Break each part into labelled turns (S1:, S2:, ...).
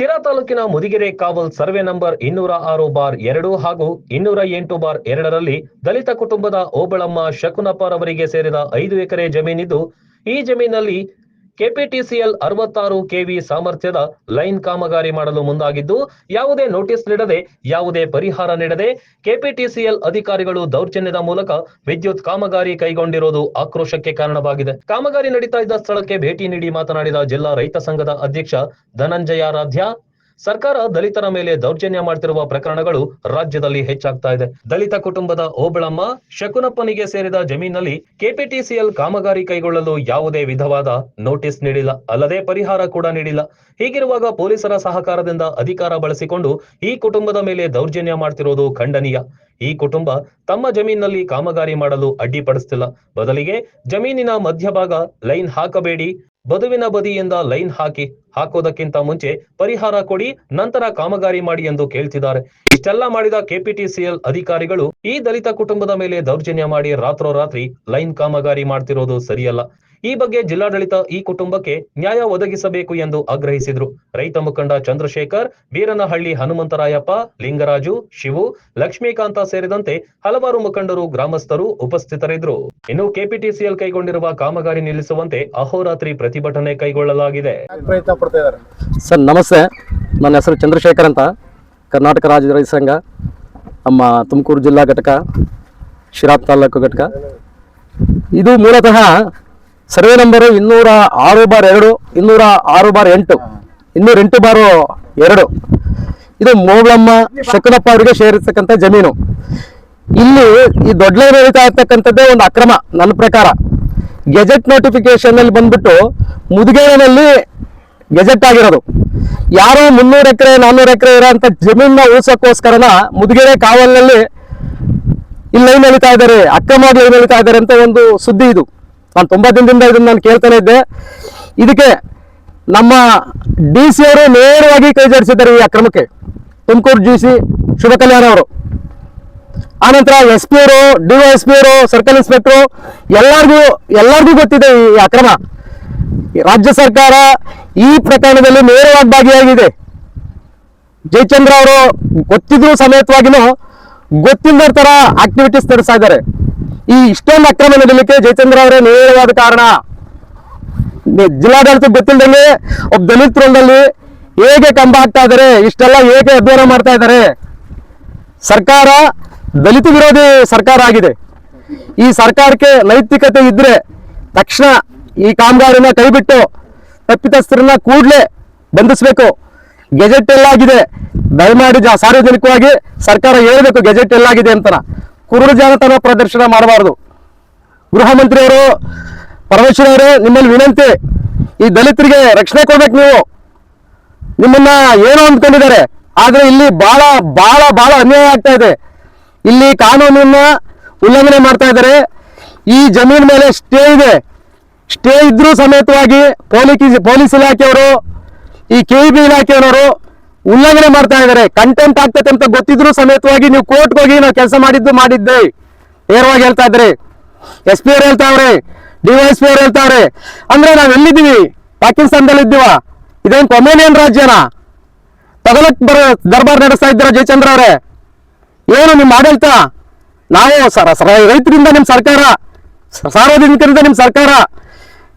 S1: ಶಿರಾ ತಾಲೂಕಿನ ಮುದಿಗೆರೆ ಕಾವಲ್ survey number 206/2 ಹಾಗೂ 208/2ರಲ್ಲಿ ದಲಿತ ಕುಟುಂಬದ ಓಬಳಮ್ಮ ಶಕುನಪ್ಪರವರಿಗೆ ಸೇರಿದ 5 ಎಕರೆ ಜಮೀನಿದ್ದು, ಈ ಜಮೀನಲ್ಲಿ ಕೆಪಿಟಿಸಿಎಲ್ 66 ಕೆವಿ ಸಾಮರ್ಥ್ಯದ ಲೈನ್ ಕಾಮಗಾರಿ ಮಾಡಲು ಮುಂದಾಗಿದ್ದು, ಯಾವುದೇ ನೋಟಿಸ್ ನೀಡದೆ, ಯಾವುದೇ ಪರಿಹಾರ ನೀಡದೆ ಕೆಪಿಟಿಸಿಎಲ್ ಅಧಿಕಾರಿಗಳು ದೌರ್ಜನ್ಯದ ಮೂಲಕ ವಿದ್ಯುತ್ ಕಾಮಗಾರಿ ಕೈಗೊಂಡಿರುವುದು ಆಕ್ರೋಶಕ್ಕೆ ಕಾರಣವಾಗಿದೆ. ಕಾಮಗಾರಿ ನಡೀತಾ ಇದ್ದ ಸ್ಥಳಕ್ಕೆ ಭೇಟಿ ನೀಡಿ ಮಾತನಾಡಿದ ಜಿಲ್ಲಾ ರೈತ ಸಂಘದ ಅಧ್ಯಕ್ಷ ಧನಂಜಯಾರಾಧ್ಯ, ಸರ್ಕಾರ ದಲಿತರ ಮೇಲೆ ದೌರ್ಜನ್ಯ ಮಾಡ್ತಿರುವ ಪ್ರಕರಣಗಳು ರಾಜ್ಯದಲ್ಲಿ ಹೆಚ್ಚಾಗ್ತಾ ಇದೆ. ದಲಿತ ಕುಟುಂಬದ ಓಬಳಮ್ಮ ಶಕುನಪ್ಪನಿಗೆ ಸೇರಿದ ಜಮೀನಲ್ಲಿ ಕೆಪಿಟಿಸಿಎಲ್ ಕಾಮಗಾರಿ ಕೈಗೊಳ್ಳಲು ಯಾವುದೇ ವಿಧವಾದ ನೋಟಿಸ್ ನೀಡಿಲ್ಲ, ಅಲ್ಲದೆ ಪರಿಹಾರ ಕೂಡ ನೀಡಿಲ್ಲ. ಹೀಗಿರುವಾಗ ಪೊಲೀಸರ ಸಹಕಾರದಿಂದ ಅಧಿಕಾರ ಬಳಸಿಕೊಂಡು ಈ ಕುಟುಂಬದ ಮೇಲೆ ದೌರ್ಜನ್ಯ ಮಾಡ್ತಿರೋದು ಖಂಡನೀಯ. ಈ ಕುಟುಂಬ ತಮ್ಮ ಜಮೀನಿನಲ್ಲಿ ಕಾಮಗಾರಿ ಮಾಡಲು ಅಡ್ಡಿಪಡಿಸುತ್ತಿಲ್ಲ, ಬದಲಿಗೆ ಜಮೀನಿನ ಮಧ್ಯಭಾಗ ಲೈನ್ ಹಾಕಬೇಡಿ, ಬದುವಿನ ಬದಿಯಿಂದ ಲೈನ್ ಹಾಕೋದಕ್ಕಿಂತ ಮುಂಚೆ ಪರಿಹಾರ ಕೊಡಿ, ನಂತರ ಕಾಮಗಾರಿ ಮಾಡಿ ಎಂದು ಕೇಳ್ತಿದ್ದಾರೆ. ಇಷ್ಟೆಲ್ಲ ಮಾಡಿದ ಕೆಪಿಟಿಸಿಎಲ್ ಅಧಿಕಾರಿಗಳು ಈ ದಲಿತ ಕುಟುಂಬದ ಮೇಲೆ ದೌರ್ಜನ್ಯ ಮಾಡಿ ರಾತ್ರೋರಾತ್ರಿ ಲೈನ್ ಕಾಮಗಾರಿ ಮಾಡ್ತಿರೋದು ಸರಿಯಲ್ಲ. ಈ ಬಗ್ಗೆ ಜಿಲ್ಲಾಡಳಿತ ಈ ಕುಟುಂಬಕ್ಕೆ ನ್ಯಾಯ ಒದಗಿಸಬೇಕು ಎಂದು ಆಗ್ರಹಿಸಿದ್ರು. ರೈತ ಮುಖಂಡ ಚಂದ್ರಶೇಖರ್, ಬೀರನಹಳ್ಳಿ ಹನುಮಂತರಾಯಪ್ಪ, ಲಿಂಗರಾಜು, ಶಿವು, ಲಕ್ಷ್ಮೀಕಾಂತ ಸೇರಿದಂತೆ ಹಲವಾರು ಮುಖಂಡರು, ಗ್ರಾಮಸ್ಥರು ಉಪಸ್ಥಿತರಿದ್ದರು. ಇನ್ನು ಕೆಪಿಟಿಸಿಎಲ್ ಕೈಗೊಂಡಿರುವ ಕಾಮಗಾರಿ ನಿಲ್ಲಿಸುವಂತೆ ಅಹೋರಾತ್ರಿ ಪ್ರತಿಭಟನೆ ಕೈಗೊಳ್ಳಲಾಗಿದೆ.
S2: ಸರ್ ನಮಸ್ತೆ, ನನ್ನ ಹೆಸರು ಚಂದ್ರಶೇಖರ್ ಅಂತ, ಕರ್ನಾಟಕ ರಾಜ್ಯ ರೈತ ಸಂಘ, ನಮ್ಮ ತುಮಕೂರು ಜಿಲ್ಲಾ ಘಟಕ, ಶಿರಾ ತಾಲೂಕು ಘಟಕ. ಇದು ಮೂಲತಃ ಸರ್ವೆ ನಂಬರ್ 206/2, 206/8, 208/2. ಇದು ಓಬಳಮ್ಮ ಶಕುನಪ್ಪ ಅವರಿಗೆ ಸೇರಿರ್ತಕ್ಕಂಥ ಜಮೀನು. ಇಲ್ಲಿ ಈ ದೊಡ್ಡ ಲೈನ್ ಎಳಿತಾ ಇರ್ತಕ್ಕಂಥದ್ದೇ ಒಂದು ಅಕ್ರಮ. ನನ್ನ ಪ್ರಕಾರ ಗೆಜೆಟ್ ನೋಟಿಫಿಕೇಶನ್ ಅಲ್ಲಿ ಬಂದ್ಬಿಟ್ಟು ಮುದಿಗೆರೆನಲ್ಲಿ ಗೆಜೆಟ್ ಆಗಿರೋದು. ಯಾರೋ 300 ಎಕರೆ 400 ಎಕರೆ ಇರೋಂಥ ಜಮೀನ ಉಳಿಸೋಕ್ಕೋಸ್ಕರನ ಮುದಿಗೆರೆ ಕಾವಲ್ನಲ್ಲಿ ಇಲ್ಲಿ ಲೈನ್ ಎಳಿತಾ ಇದ್ದಾರೆ, ಅಕ್ರಮವಾಗಿ ಲೈನ್ ಎಳಿತಾ ಇದ್ದಾರೆ ಅಂತ ಒಂದು ಸುದ್ದಿ. ಇದು ನಾನು 90 ದಿನದಿಂದ ಇದನ್ನ ನಾನು ಕೇಳ್ತಾನೆ ಇದ್ದೆ. ಇದಕ್ಕೆ ನಮ್ಮ DC ಅವರು ನೇರವಾಗಿ ಕೈ ಜೋಡಿಸಿದ್ದಾರೆ ಈ ಅಕ್ರಮಕ್ಕೆ. ತುಮಕೂರು GC ಶುಭ ಕಲ್ಯಾಣ ಅವರು, ಆನಂತರ SP ಅವರು, DYSP ಅವರು, ಸರ್ಕಲ್ ಇನ್ಸ್ಪೆಕ್ಟರ್, ಎಲ್ಲರಿಗೂ ಗೊತ್ತಿದೆ ಈ ಅಕ್ರಮ. ರಾಜ್ಯ ಸರ್ಕಾರ ಈ ಪ್ರಕರಣದಲ್ಲಿ ನೇರವಾಗಿ ಭಾಗಿಯಾಗಿದೆ. ಜಯಚಂದ್ರ ಅವರು ಗೊತ್ತಿದ್ರು ಸಮೇತವಾಗಿನೂ ಗೊತ್ತಿಲ್ಲದ ತರ ಆಕ್ಟಿವಿಟೀಸ್ ನಡೆಸ್ತಾ ಇದ್ದಾರೆ. ಈ ಇಷ್ಟೊಂದು ಅಕ್ರಮ ನಡೀಲಿಕ್ಕೆ ಜಯಚಂದ್ರ ಅವರೇ ನೇರವಾದ ಕಾರಣ. ಜಿಲ್ಲಾಡಳಿತಕ್ಕೆ ಗೊತ್ತಿಲ್ಲದಂಗೆ ಒಬ್ಬ ದಲಿತ ವೃಂದದಲ್ಲಿ ಹೇಗೆ ಕಂಬ ಹಾಕ್ತಾ ಇದ್ದಾರೆ, ಇಷ್ಟೆಲ್ಲ ಹೇಗೆ ಅಧ್ಯಯನ ಮಾಡ್ತಾ ಇದ್ದಾರೆ. ಸರ್ಕಾರ ದಲಿತ ವಿರೋಧಿ ಸರ್ಕಾರ ಆಗಿದೆ. ಈ ಸರ್ಕಾರಕ್ಕೆ ನೈತಿಕತೆ ಇದ್ರೆ ತಕ್ಷಣ ಈ ಕಾಮಗಾರಿನ ಕೈಬಿಟ್ಟು ತಪ್ಪಿತಸ್ಥರನ್ನ ಕೂಡಲೇ ಬಂಧಿಸಬೇಕು. ಗೆಜೆಟ್ ಎಲ್ಲಾಗಿದೆ, ದಯಮಾಡಿ ಸಾರ್ವಜನಿಕವಾಗಿ ಸರ್ಕಾರ ಹೇಳಬೇಕು ಗೆಜೆಟ್ ಎಲ್ಲಾಗಿದೆ ಅಂತ. ಕುರುಡು ಜಾನತನ ಪ್ರದರ್ಶನ ಮಾಡಬಾರದು. ಗೃಹ ಮಂತ್ರಿಯವರು, ಪರಮೇಶ್ವರ ಅವರೇ, ನಿಮ್ಮಲ್ಲಿ ವಿನಂತಿ, ಈ ದಲಿತರಿಗೆ ರಕ್ಷಣೆ ಕೊಡ್ಬೇಕು. ನೀವು ನಿಮ್ಮನ್ನ ಏನೋ ಅಂದ್ಕೊಂಡಿದ್ದಾರೆ, ಆದ್ರೆ ಇಲ್ಲಿ ಬಹಳ ಬಹಳ ಬಹಳ ಅನ್ಯಾಯ ಆಗ್ತಾ ಇದೆ. ಇಲ್ಲಿ ಕಾನೂನನ್ನ ಉಲ್ಲಂಘನೆ ಮಾಡ್ತಾ ಇದ್ದಾರೆ. ಈ ಜಮೀನ್ ಮೇಲೆ ಸ್ಟೇ ಇದೆ. ಸ್ಟೇ ಇದ್ರೂ ಸಮೇತವಾಗಿ ಪೊಲೀಸ್ ಇಲಾಖೆಯವರು, ಈ KEB ಇಲಾಖೆಯವರು ಉಲ್ಲಂಘನೆ ಮಾಡ್ತಾ ಇದ್ದಾರೆ. ಕಂಟೆಂಟ್ ಆಗ್ತದೆ ಅಂತ ಗೊತ್ತಿದ್ರು ಸಮೇತವಾಗಿ ನೀವು ಕೋರ್ಟ್ಗೆ ಹೋಗಿ ನಾವು ಕೆಲಸ ಮಾಡಿದ್ದೆ ನೇರವಾಗಿ ಹೇಳ್ತಾ ಇದ್ದಾರೆ. SP ಅವ್ರು ಹೇಳ್ತಾವ್ರೆ, DYSP ಅವ್ರು ಹೇಳ್ತಾವ್ರೆ. ಅಂದ್ರೆ ನಾವ್ ಎಲ್ಲಿದ್ದೀವಿ? ಪಾಕಿಸ್ತಾನದಲ್ಲಿ ಇದ್ದೀವ? ಇದೇನ್ ಕೊಮೇನಿಯನ್ ರಾಜ್ಯನ? ತಗಲಕ್ ದರ್ಬಾರ್ ನಡೆಸ್ತಾ ಇದ್ದೀರಾ ಜಯಚಂದ್ರ ಅವರೇ? ಏನು ನಿಮ್ ಆಡಳಿತ? ನಾವು ರೈತರಿಂದ ನಿಮ್ ಸರ್ಕಾರ, ಸಾರ್ವಜನಿಕರಿಂದ ನಿಮ್ ಸರ್ಕಾರ.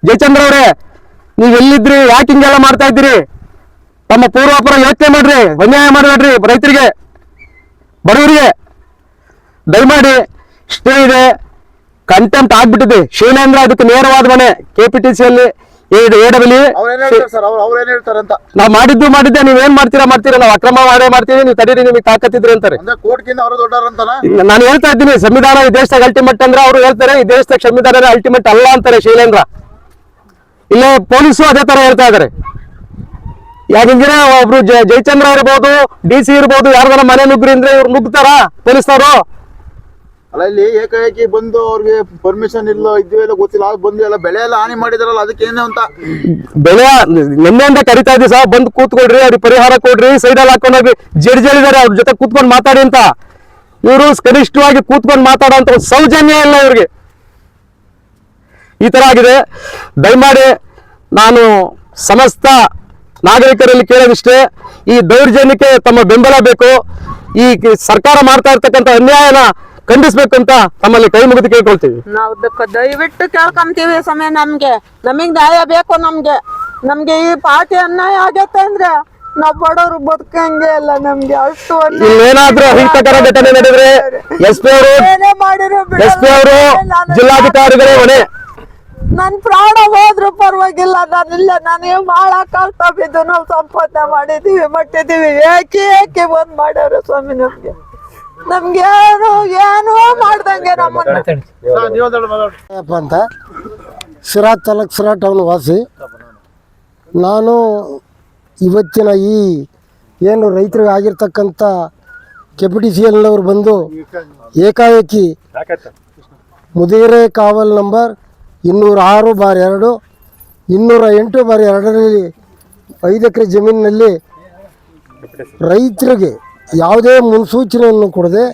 S2: ಜಯಚಂದ್ರ ಅವರೇ, ನೀವ್ ಎಲ್ಲಿದ್ರಿ? ಯಾಕೆ ಹಿಂಗೆಲ್ಲ ಮಾಡ್ತಾ ಇದ್ದೀರಿ? ತಮ್ಮ ಪೂರ್ವಾಪರ ಯೋಚನೆ ಮಾಡ್ರಿ, ಅನ್ಯಾಯ ಮಾಡಬೇಡ್ರಿ ರೈತರಿಗೆ, ಬಡವರಿಗೆ. ದಯಮಾಡಿ ಸ್ಟೇ ಇದೆ, ಕಂಟೆಂಪ್ಟ್ ಆಗ್ಬಿಟ್ಟಿದೆ. ಶೈಲೇಂದ್ರ ಅದಕ್ಕೆ ನೇರವಾದ ಮನೆ. KPTCL ನಾವು ಮಾಡಿದ್ದೆ, ನೀವೇನ್ ಮಾಡ್ತೀರಾ ನಾವು ಅಕ್ರಮ ಮಾಡ್ತೀವಿ, ನೀವು ತಡೀರಿ, ನಿಮಗೆ ತಾಕತ್ತಿದ್ರಿ ಅಂತಾರೆ. ನಾನು ಹೇಳ್ತಾ ಇದ್ದೀನಿ, ಸಂವಿಧಾನ ಈ ದೇಶದಾಗ ಅಲ್ಟಿಮೇಟ್ ಅಂದ್ರೆ ಅವ್ರು ಹೇಳ್ತಾರೆ, ಈ ದೇಶದಾಗ ಸಂವಿಧಾನ ಅಲ್ಟಿಮೇಟ್ ಅಲ್ಲ ಅಂತಾರೆ ಶೈಲೇಂದ್ರ. ಇಲ್ಲೇ ಪೊಲೀಸು ಅದೇ ತರ ಹೇಳ್ತಾ ಇದಾರೆ. ಯಾಕಂದ್ರೆ ಒಬ್ರು ಜಯಚಂದ್ರ ಇರ್ಬೋದು, DC ಇರ್ಬೋದು, ಯಾರ್ದಾರ ಮನೆ ನುಗ್ಗ್ರಿ ಅಂದ್ರೆ ಇವ್ರು ನುಗ್ತಾರ ಪೊಲೀಸ್ನವರು?
S3: ಅಲ್ಲ, ಇಲ್ಲಿ ಏಕಾಏಕಿ ಬಂದು ಅವ್ರಿಗೆ ಪರ್ಮಿಷನ್ ಇಲ್ಲ, ಇದ್ದಿಲ್ಲ ಗೊತ್ತಿಲ್ಲ, ಬಂದು ಎಲ್ಲ ಬೆಳೆ ಎಲ್ಲ ಹಾನಿ ಮಾಡಿದಾರಲ್ಲ, ಅದಕ್ಕೆ ಏನು ಅಂತ
S2: ಬೆಳೆ ನಿನ್ನೆಯಿಂದ ಕರಿತಾ ಇದ್ದೀವಿ ಸರ್, ಬಂದು ಕೂತ್ಕೊಡ್ರಿ, ಅವ್ರಿಗೆ ಪರಿಹಾರ ಕೊಡ್ರಿ, ಸೈಡಲ್ಲಿ ಹಾಕೊಂಡೋಗಿ ಜಡ್ಜಿದ್ದಾರೆ ಅವ್ರ ಜೊತೆ ಕೂತ್ಕೊಂಡು ಮಾತಾಡಿ ಅಂತ. ಇವರು ಕನಿಷ್ಠವಾಗಿ ಕೂತ್ಕೊಂಡು ಮಾತಾಡೋ ಅಂತ ಸೌಜನ್ಯ ಇಲ್ಲ ಇವ್ರಿಗೆ. ಈ ತರ ಆಗಿದೆ. ದಯಮಾಡಿ ನಾನು ಸಮಸ್ತ ನಾಗರಿಕರಲ್ಲಿ ಕೇಳೋದಿಷ್ಟೇ, ಈ ದೌರ್ಜನ್ಯಕ್ಕೆ ತಮ್ಮ ಬೆಂಬಲ ಬೇಕು. ಈ ಸರ್ಕಾರ ಮಾಡ್ತಾ ಇರ್ತಕ್ಕಂಥ ಅನ್ಯಾಯನ ಖಂಡಿಸ್ಬೇಕು ಅಂತ ತಮ್ಮಲ್ಲಿ ಕೈ ಮುಗಿದು ಕೇಳ್ಕೊಳ್ತೀವಿ.
S4: ನಾವು ದಯವಿಟ್ಟು ಕೇಳ್ಕೊಂತೀವಿ ಸಮಯ, ನಮಗ್ ನ್ಯಾಯ ಬೇಕು. ನಮ್ಗೆ ಈ ಪಾರ್ಟಿ ಅನ್ಯಾಯ ಆಗತ್ತೆ ಅಂದ್ರೆ ನಾವ್ ಬಡವರು ಬದುಕಂಗೆ ಇಲ್ಲ. ನಮ್ಗೆ ಅಷ್ಟು
S2: ಏನಾದ್ರೂ ಅಹಿತಕರ ಘಟನೆ ನಡೆದ್ರೆ SP ಅವರು ಜಿಲ್ಲಾಧಿಕಾರಿಗಳೇ ಹೊಣೆ.
S4: ನನ್ ಪ್ರಾಣ ಹೋದ್ರು ಪರವಾಗಿಲ್ಲ, ನನಗೆ ಬಹಳ ಕಷ್ಟ ಬಿದ್ದು ನಾವು ಸಂಪಾದನೆ ಮಾಡಿದೀವಿ, ಮಟ್ಟಿದೀವಿ. ಏಕೆ ಬಂದ್ ಮಾಡ್ಯಾರ ಸ್ವಾಮಿ ನಮ್ಗೆ ಏನು ಮಾಡ್ದಂಗೆ ನಮ್ಮನ್ನ.
S5: ಅಂತ ಸಿರಾ ತಾಲೂಕ್ ಸಿರಾ ಟೌನ್ ವಾಸಿ. ನಾನು ಇವತ್ತಿನ ಈ ಏನು ರೈತರಿಗೆ ಆಗಿರ್ತಕ್ಕಂಥ KPTCL ಅವರು ಬಂದು ಏಕಾಏಕಿ ಮುದಿಗೆರೆ ಕಾವಲ್ ನಂಬರ್ 206/2 208/2ರಲ್ಲಿ 5 ಎಕರೆ ಜಮೀನಿನಲ್ಲಿ ರೈತರಿಗೆ ಯಾವುದೇ ಮುನ್ಸೂಚನೆಯನ್ನು ಕೊಡದೆ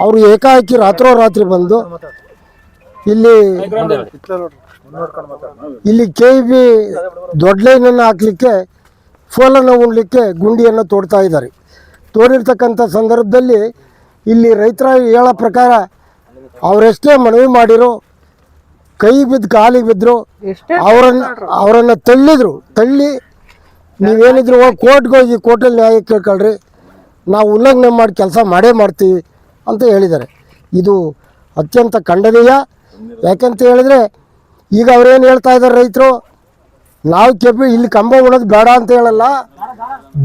S5: ಅವರು ಏಕಾಏಕಿ ರಾತ್ರೋರಾತ್ರಿ ಬಂದು ಇಲ್ಲಿ KEB ದೊಡ್ಡ ಲೈನನ್ನು ಹಾಕಲಿಕ್ಕೆ, ಫೋಲನ್ನು ಉಣ್ಲಿಕ್ಕೆ ಗುಂಡಿಯನ್ನು ತೋಡ್ತಾ ಇದ್ದಾರೆ. ತೋಡಿರ್ತಕ್ಕಂಥ ಸಂದರ್ಭದಲ್ಲಿ ಇಲ್ಲಿ ರೈತರ ಹೇಳೋ ಪ್ರಕಾರ ಅವರೆಷ್ಟೇ ಮನವಿ ಮಾಡಿರೋ ಕೈ ಬಿದ್ದು ಕಾಲಿಗೆ ಬಿದ್ದರು, ಅವರನ್ನು ತಳ್ಳಿ ನೀವೇನಿದ್ರು ಹೋಗಿ ಕೋರ್ಟ್ಗೆ ಹೋಗಿ ಕೋರ್ಟಲ್ಲಿ ನ್ಯಾಯ ಕೇಳ್ಕೊಳ್ರಿ, ನಾವು ಉಲ್ಲಂಘನೆ ಮಾಡಿ ಕೆಲಸ ಮಾಡೇ ಮಾಡ್ತೀವಿ ಅಂತ ಹೇಳಿದ್ದಾರೆ. ಇದು ಅತ್ಯಂತ ಖಂಡನೀಯ. ಯಾಕೆಂತ ಹೇಳಿದ್ರೆ ಈಗ ಅವ್ರೇನು ಹೇಳ್ತಾ ಇದ್ದಾರೆ ರೈತರು, ನಾವು ಇಲ್ಲಿ ಕಂಬ ಉಣೋದು ಬೇಡ ಅಂತ ಹೇಳಲ್ಲ,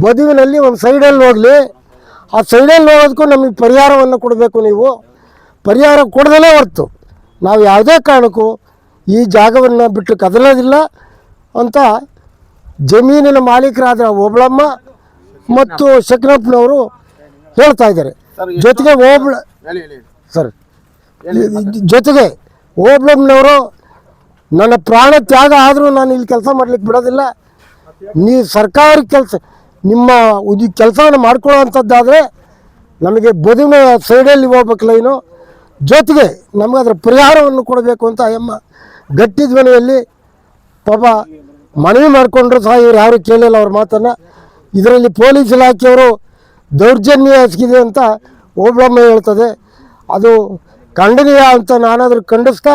S5: ಬದುವಿನಲ್ಲಿ ಒಂದು ಸೈಡಲ್ಲಿ ಹೋಗಲಿ, ಆ ಸೈಡಲ್ಲಿ ಹೋಗೋದಕ್ಕೂ ನಮಗೆ ಪರಿಹಾರವನ್ನು ಕೊಡಬೇಕು. ನೀವು ಪರಿಹಾರ ಕೊಡದಲೇ ಹೊರ್ತು ನಾವು ಯಾವುದೇ ಕಾರಣಕ್ಕೂ ಈ ಜಾಗವನ್ನು ಬಿಟ್ಟು ಕದಲೋದಿಲ್ಲ ಅಂತ ಜಮೀನಿನ ಮಾಲೀಕರಾದ ಓಬಳಮ್ಮ ಮತ್ತು ಶಕನಪ್ಪನವರು ಹೇಳ್ತಾ ಇದ್ದಾರೆ. ಜೊತೆಗೆ ಓಬಳಮ್ಮನವರು ನನ್ನ ಪ್ರಾಣ ತ್ಯಾಗ ಆದರೂ ನಾನು ಇಲ್ಲಿ ಕೆಲಸ ಮಾಡ್ಲಿಕ್ಕೆ ಬಿಡೋದಿಲ್ಲ, ನೀವು ಸರ್ಕಾರಿ ನಿಮ್ಮ ಕೆಲಸವನ್ನು ಮಾಡ್ಕೊಳ್ಳೋ ಅಂಥದ್ದಾದರೆ ನಮಗೆ ಬದುವಿನ ಸೈಡಲ್ಲಿ ಹೋಗ್ಬೇಕು ಲೈನು, ಜೊತೆಗೆ ನಮಗೆ ಅದರ ಪರಿಹಾರವನ್ನು ಕೊಡಬೇಕು ಅಂತ ಅಯ್ಯಮ್ಮ ಗಟ್ಟಿ ಧ್ವನಿಯಲ್ಲಿ ಪಾಪ ಮನವಿ ಮಾಡಿಕೊಂಡ್ರು ಸಹ ಇವ್ರು ಯಾರೂ ಕೇಳಿಲ್ಲ ಅವ್ರ ಮಾತನ್ನು. ಇದರಲ್ಲಿ ಪೊಲೀಸ್ ಇಲಾಖೆಯವರು ದೌರ್ಜನ್ಯ ಎಸಗಿದೆ ಅಂತ ಓಬಳಮ್ಮ ಹೇಳ್ತದೆ. ಅದು ಖಂಡನೀಯ ಅಂತ ನಾನಾದರೂ ಖಂಡಿಸ್ತಾ,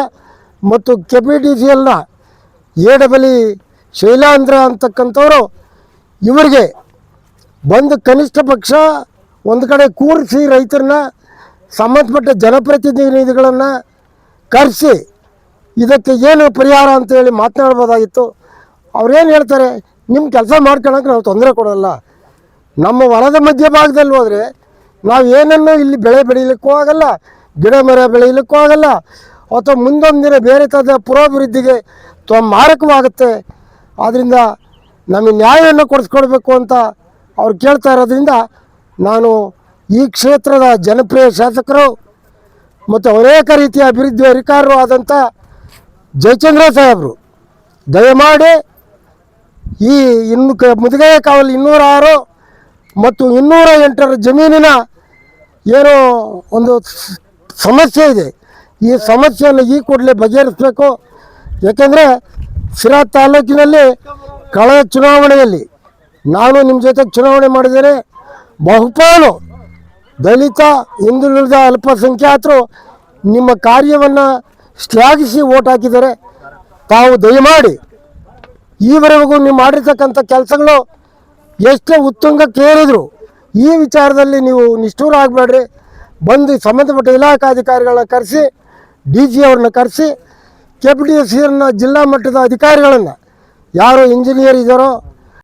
S5: ಮತ್ತು KPTCLನ AW ಶೈಲಾಂಧ್ರ ಅಂತಕ್ಕಂಥವ್ರು ಇವರಿಗೆ ಬಂದು ಕನಿಷ್ಠ ಪಕ್ಷ ಒಂದು ಕಡೆ ಕೂರಿಸಿ ರೈತರನ್ನ ಸಂಬಂಧಪಟ್ಟ ಜನಪ್ರತಿನಿಧಿಗಳನ್ನು ಕರೆಸಿ ಇದಕ್ಕೆ ಏನು ಪರಿಹಾರ ಅಂತೇಳಿ ಮಾತನಾಡ್ಬೋದಾಗಿತ್ತು. ಅವ್ರೇನು ಹೇಳ್ತಾರೆ, ನಿಮ್ಮ ಕೆಲಸ ಮಾಡ್ಕೊಳಕ್ಕೆ ನಾವು ತೊಂದರೆ ಕೊಡೋಲ್ಲ, ನಮ್ಮ ಹೊಲದ ಮಧ್ಯಭಾಗದಲ್ಲಿ ಹೋದರೆ ನಾವು ಏನನ್ನು ಇಲ್ಲಿ ಬೆಳೆ ಬೆಳೀಲಿಕ್ಕೂ ಆಗಲ್ಲ, ಗಿಡ ಮರ ಬೆಳೀಲಿಕ್ಕೂ ಆಗಲ್ಲ, ಅಥವಾ ಮುಂದೊಂದು ದಿನ ಬೇರೆ ಥರದ ಪುರೋಭಿವೃದ್ಧಿಗೆ ಮಾರಕವಾಗುತ್ತೆ. ಆದ್ದರಿಂದ ನಮಗೆ ನ್ಯಾಯವನ್ನು ಕೊಡಿಸ್ಕೊಡ್ಬೇಕು ಅಂತ ಅವ್ರು ಕೇಳ್ತಾ ಇರೋದ್ರಿಂದ ನಾನು ಈ ಕ್ಷೇತ್ರದ ಜನಪ್ರಿಯ ಶಾಸಕರು ಮತ್ತು ಅನೇಕ ರೀತಿಯ ಅಭಿವೃದ್ಧಿ ಅಧಿಕಾರರು ಆದಂಥ ಜಯಚಂದ್ರ ಸಾಹೇಬರು ದಯಮಾಡಿ ಈ ಮುದಿಗೆರೆ ಕಾವಲು 206 ಮತ್ತು 208 ಜಮೀನಿನ ಏನೋ ಒಂದು ಸಮಸ್ಯೆ ಇದೆ, ಈ ಸಮಸ್ಯೆಯನ್ನು ಈ ಕೂಡಲೇ ಬಗೆಹರಿಸಬೇಕು. ಯಾಕೆಂದರೆ ಸಿರಾ ತಾಲೂಕಿನಲ್ಲಿ ಕಳೆದ ಚುನಾವಣೆಯಲ್ಲಿ ನಾನು ನಿಮ್ಮ ಜೊತೆ ಚುನಾವಣೆ ಮಾಡಿದ್ದೇನೆ. ಬಹುಪಾಲು ದಲಿತ, ಹಿಂದುಳಿದ, ಅಲ್ಪಸಂಖ್ಯಾತರು ನಿಮ್ಮ ಕಾರ್ಯವನ್ನು ಶ್ಲಾಘಿಸಿ ಓಟ್ ಹಾಕಿದ್ದಾರೆ. ತಾವು ದಯಮಾಡಿ ಈವರೆಗೂ ನೀವು ಮಾಡಿರ್ತಕ್ಕಂಥ ಕೆಲಸಗಳು ಎಷ್ಟೇ ಉತ್ತುಂಗಕ್ಕೆ ಏರಿದ್ರು ಈ ವಿಚಾರದಲ್ಲಿ ನೀವು ನಿಷ್ಠೂರ ಆಗಬೇಡ್ರಿ. ಬಂದು ಸಂಬಂಧಪಟ್ಟ ಇಲಾಖಾಧಿಕಾರಿಗಳನ್ನ ಕರೆಸಿ, DG ಅವ್ರನ್ನ ಕರೆಸಿ, KPTCLನ ಜಿಲ್ಲಾ ಮಟ್ಟದ ಅಧಿಕಾರಿಗಳನ್ನು ಯಾರು ಇಂಜಿನಿಯರ್ ಇದ್ದಾರೋ